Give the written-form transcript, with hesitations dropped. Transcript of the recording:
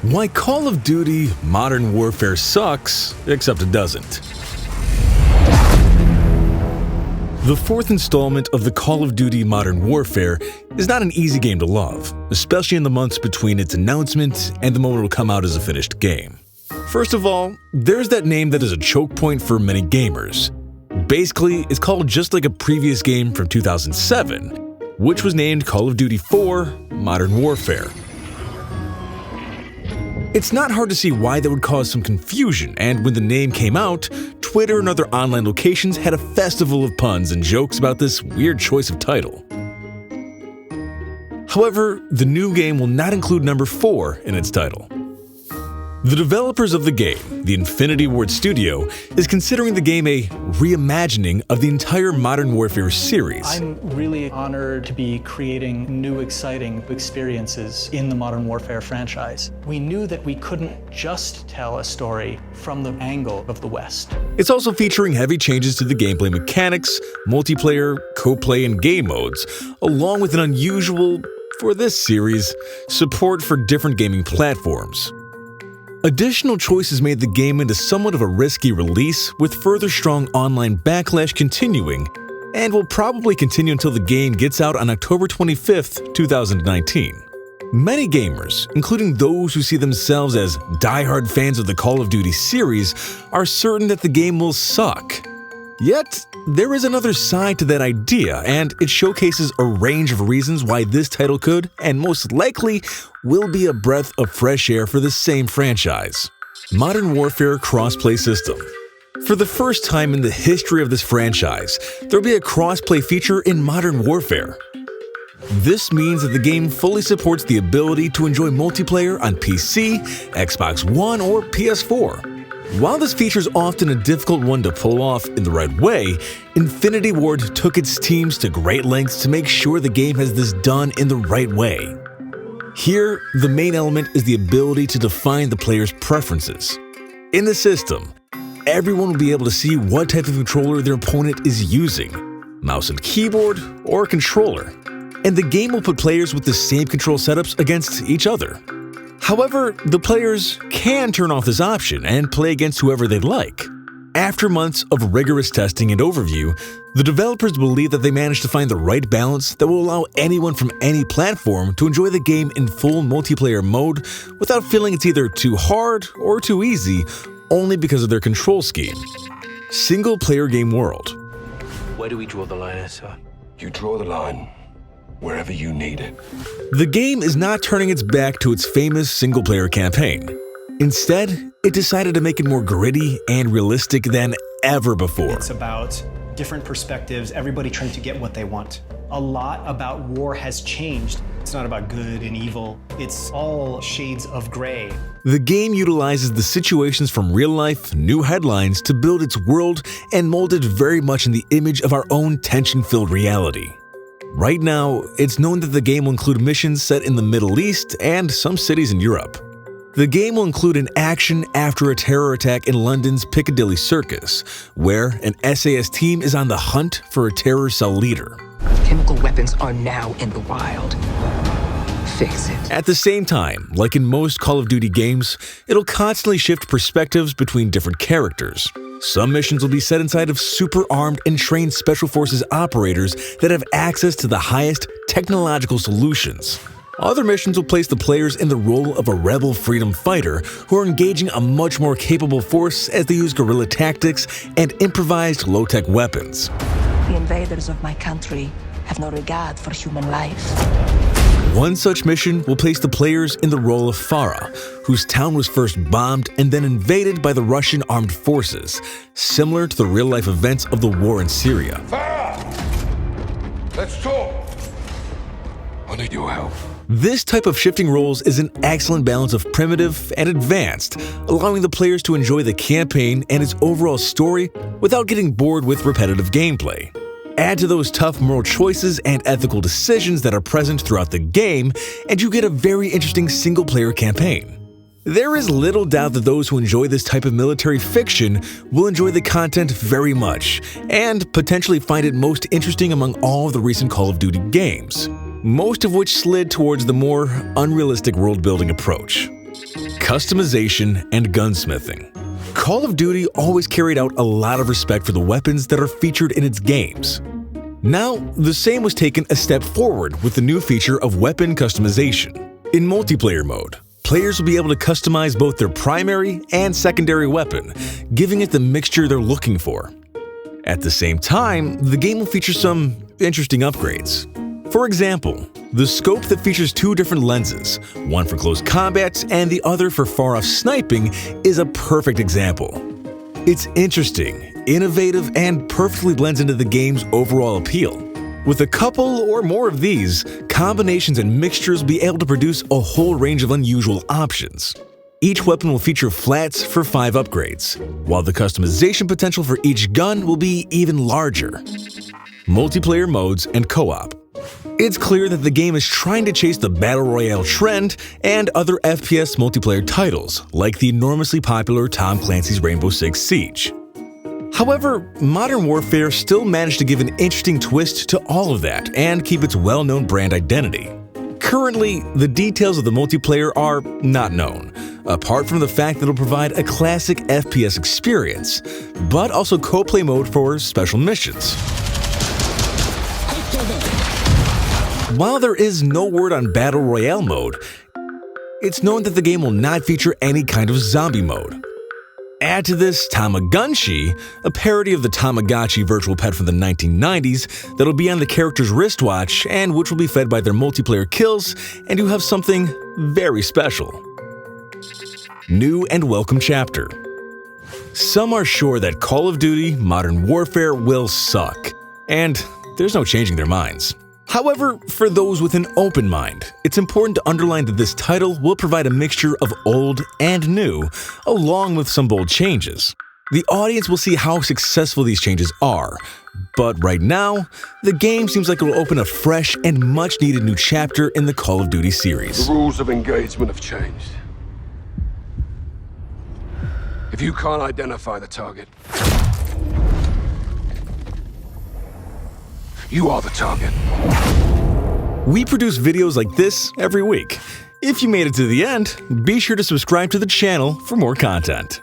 Why Call of Duty Modern Warfare sucks, except it doesn't. The fourth installment of the Call of Duty Modern Warfare is not an easy game to love, especially in the months between its announcement and the moment it will come out as a finished game. First of all, there's that name that is a choke point for many gamers. Basically, it's called just like a previous game from 2007, which was named Call of Duty 4 Modern Warfare. It's not hard to see why that would cause some confusion, and when the name came out, Twitter and other online locations had a festival of puns and jokes about this weird choice of title. However, the new game will not include number 4 in its title. The developers of the game, the Infinity Ward Studio, is considering the game a reimagining of the entire Modern Warfare series. I'm really honored to be creating new, exciting experiences in the Modern Warfare franchise. We knew that we couldn't just tell a story from the angle of the West. It's also featuring heavy changes to the gameplay mechanics, multiplayer, co-play, and game modes, along with an unusual, for this series, support for different gaming platforms. Additional choices made the game into somewhat of a risky release, with further strong online backlash continuing, and will probably continue until the game gets out on October 25th, 2019. Many gamers, including those who see themselves as die-hard fans of the Call of Duty series, are certain that the game will suck. Yet, there is another side to that idea, and it showcases a range of reasons why this title could, and most likely, will be a breath of fresh air for the same franchise. Modern Warfare Crossplay System. For the first time in the history of this franchise, there'll be a crossplay feature in Modern Warfare. This means that the game fully supports the ability to enjoy multiplayer on PC, Xbox One, or PS4. While this feature is often a difficult one to pull off in the right way, Infinity Ward took its teams to great lengths to make sure the game has this done in the right way. Here, the main element is the ability to define the player's preferences. In the system, everyone will be able to see what type of controller their opponent is using, mouse and keyboard, or controller, and the game will put players with the same control setups against each other. However, the players can turn off this option and play against whoever they'd like. After months of rigorous testing and overview, the developers believe that they managed to find the right balance that will allow anyone from any platform to enjoy the game in full multiplayer mode without feeling it's either too hard or too easy, only because of their control scheme. Single-player game world. Where do we draw the line, sir? You draw the line wherever you need it. The game is not turning its back to its famous single-player campaign. Instead, it decided to make it more gritty and realistic than ever before. It's about different perspectives, everybody trying to get what they want. A lot about war has changed. It's not about good and evil. It's all shades of gray. The game utilizes the situations from real-life, new headlines to build its world and mold it very much in the image of our own tension-filled reality. Right now, it's known that the game will include missions set in the Middle East and some cities in Europe. The game will include an action after a terror attack in London's Piccadilly Circus, where an SAS team is on the hunt for a terror cell leader. Chemical weapons are now in the wild. Fix it. At the same time, like in most Call of Duty games, it'll constantly shift perspectives between different characters. Some missions will be set inside of super-armed and trained Special Forces operators that have access to the highest technological solutions. Other missions will place the players in the role of a rebel freedom fighter who are engaging a much more capable force as they use guerrilla tactics and improvised low-tech weapons. The invaders of my country have no regard for human life. One such mission will place the players in the role of Farah, whose town was first bombed and then invaded by the Russian armed forces, similar to the real-life events of the war in Syria. Farah! Let's talk! I need your help. This type of shifting roles is an excellent balance of primitive and advanced, allowing the players to enjoy the campaign and its overall story without getting bored with repetitive gameplay. Add to those tough moral choices and ethical decisions that are present throughout the game, and you get a very interesting single-player campaign. There is little doubt that those who enjoy this type of military fiction will enjoy the content very much, and potentially find it most interesting among all of the recent Call of Duty games, most of which slid towards the more unrealistic world-building approach. Customization and gunsmithing. Call of Duty always carried out a lot of respect for the weapons that are featured in its games. Now, the same was taken a step forward with the new feature of weapon customization. In multiplayer mode, players will be able to customize both their primary and secondary weapon, giving it the mixture they're looking for. At the same time, the game will feature some interesting upgrades. For example, the scope that features two different lenses, one for close combat and the other for far-off sniping, is a perfect example. It's interesting, innovative, and perfectly blends into the game's overall appeal. With a couple or more of these, combinations and mixtures will be able to produce a whole range of unusual options. Each weapon will feature flats for 5 upgrades, while the customization potential for each gun will be even larger. Multiplayer modes and co-op. It's clear that the game is trying to chase the Battle Royale trend and other FPS multiplayer titles, like the enormously popular Tom Clancy's Rainbow Six Siege. However, Modern Warfare still managed to give an interesting twist to all of that and keep its well-known brand identity. Currently, the details of the multiplayer are not known, apart from the fact that it'll provide a classic FPS experience, but also co-play mode for special missions. While there is no word on Battle Royale mode, it's known that the game will not feature any kind of zombie mode. Add to this Tamagunshi, a parody of the Tamagotchi virtual pet from the 1990s that'll be on the character's wristwatch and which will be fed by their multiplayer kills, and you have something very special. New and welcome chapter. Some are sure that Call of Duty Modern Warfare will suck, and there's no changing their minds. However, for those with an open mind, it's important to underline that this title will provide a mixture of old and new, along with some bold changes. The audience will see how successful these changes are, but right now, the game seems like it will open a fresh and much-needed new chapter in the Call of Duty series. The rules of engagement have changed. If you can't identify the target, you are the target. We produce videos like this every week. If you made it to the end, be sure to subscribe to the channel for more content.